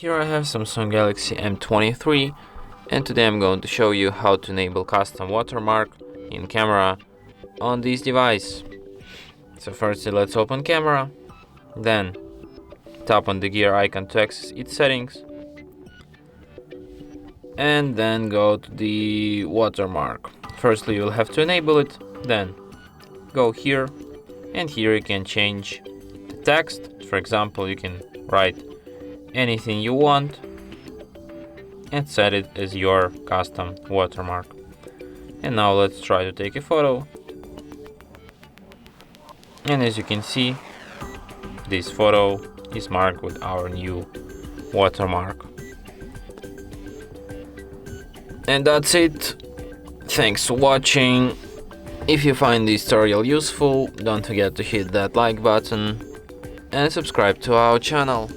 Here I have Samsung Galaxy M23, and today I'm going to show you how to enable custom watermark in camera on this device. So firstly, let's open camera, then tap on the gear icon to access its settings, and then go to the watermark. Firstly, you'll have to enable it, then go here, and here you can change the text. For example, you can write anything you want and set it as your custom watermark. And now let's try to take a photo. And as you can see, this photo is marked with our new watermark. And that's it. Thanks for watching. If you find this tutorial useful, don't forget to hit that like button and subscribe to our channel.